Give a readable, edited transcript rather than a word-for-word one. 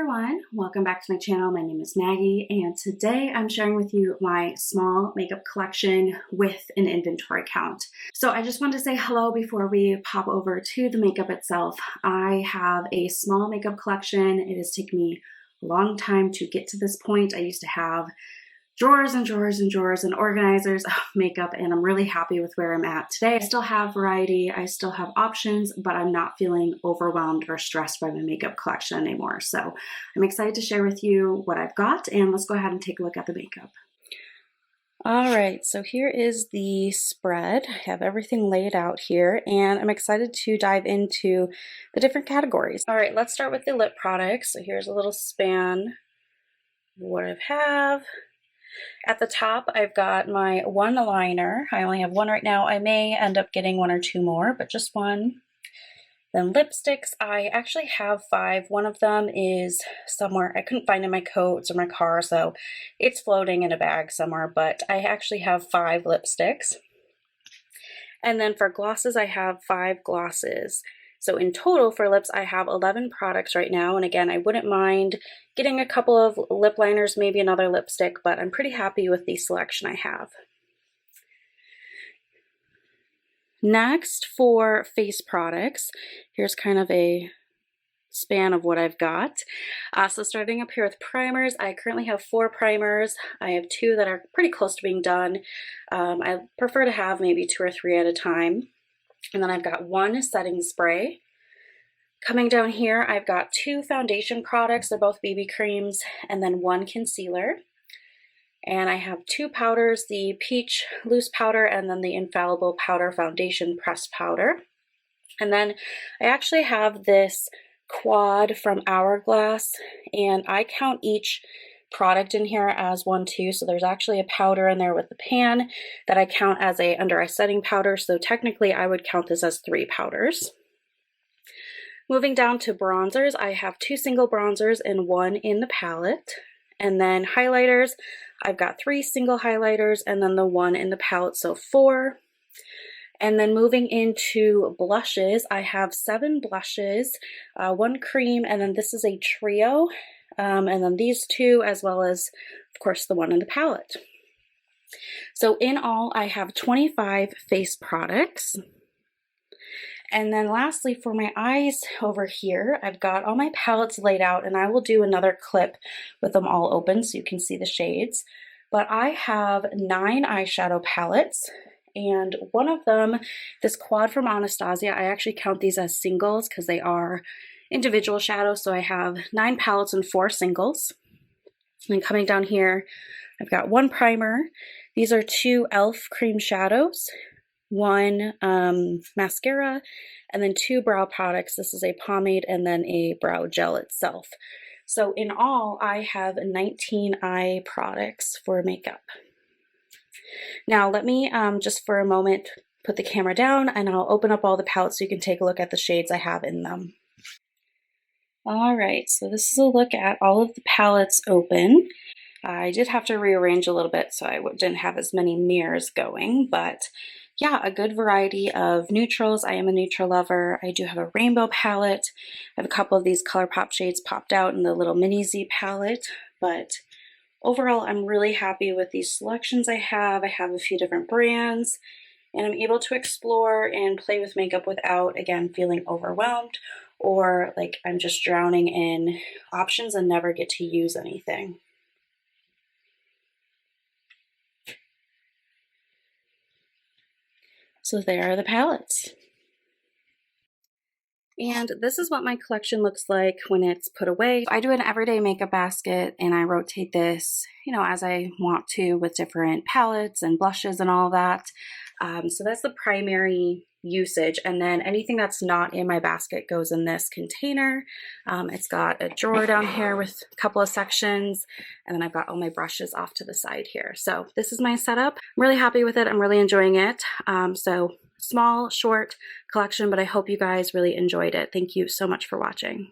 everyone, welcome back to my channel. My name is Maggie and today I'm sharing with you my small makeup collection with an inventory count. So I just wanted to say hello before we pop over to the makeup itself. I have a small makeup collection. It has taken me a long time to get to this point. I used to have drawers and drawers and drawers and organizers of makeup, and I'm really happy with where I'm at today. I still have variety, I still have options, but I'm not feeling overwhelmed or stressed by my makeup collection anymore. So I'm excited to share with you what I've got, and let's go ahead and take a look at the makeup. All right, so here is the spread. I have everything laid out here, and I'm excited to dive into the different categories. All right, let's start with the lip products. So here's a little span of what I have. At the top, I've got my one liner. I only have one right now. I may end up getting one or two more, but just one. Then lipsticks, I actually have 5. One of them is somewhere. I couldn't find in my coats or my car, so it's floating in a bag somewhere, but I actually have 5 lipsticks. And then for glosses, I have 5 glosses. So in total for lips, I have 11 products right now. And again, I wouldn't mind getting a couple of lip liners, maybe another lipstick, but I'm pretty happy with the selection I have. Next, for face products, here's kind of a span of what I've got. So starting up here with primers, I currently have 4 primers. I have 2 that are pretty close to being done. I prefer to have maybe 2 or 3 at a time. And then I've got 1 setting spray. Coming down here, I've got 2 foundation products. They're both BB creams, and then 1 concealer. And I have 2 powders, the peach loose powder and then the infallible powder foundation pressed powder. And then I actually have this quad from Hourglass, and I count each product in here as 1, 2. So there's actually a powder in there with the pan that I count as a under eye setting powder. So technically I would count this as 3 powders. Moving down to bronzers, I have 2 single bronzers and 1 in the palette. And then highlighters, I've got 3 single highlighters and then the 1 in the palette, so 4. And then moving into blushes, I have 7 blushes, 1 cream, and then this is a trio. And then these 2, as well as, of course, the 1 in the palette. So in all, I have 25 face products. And then lastly, for my eyes over here, I've got all my palettes laid out, and I will do another clip with them all open so you can see the shades. But I have 9 eyeshadow palettes, and one of them, this quad from Anastasia, I actually count these as singles because they are individual shadows, so I have 9 palettes and 4 singles. And then coming down here, I've got 1 primer. These are 2 e.l.f. cream shadows, 1 mascara, and then 2 brow products. This is a pomade and then a brow gel itself. So in all, I have 19 eye products for makeup. Now let me just for a moment put the camera down, and I'll open up all the palettes so you can take a look at the shades I have in them. All right, so this is a look at all of the palettes open. I did have to rearrange a little bit so I didn't have as many mirrors going, but yeah, a good variety of neutrals. I am a neutral lover. I do have a rainbow palette. I have a couple of these ColourPop shades popped out in the little mini Z palette, but overall, I'm really happy with these selections I have. I have a few different brands, and I'm able to explore and play with makeup without, again, feeling overwhelmed or like I'm just drowning in options and never get to use anything. So there are the palettes. And this is what my collection looks like when it's put away. I do an everyday makeup basket, and I rotate this, as I want to with different palettes and blushes and all that. So that's the primary usage, and then anything that's not in my basket goes in this container. It's got a drawer down here with a couple of sections, and then I've got all my brushes off to the side here. So this is my setup. I'm really happy with it. I'm really enjoying it. So small, short collection, but I hope you guys really enjoyed it. Thank you so much for watching.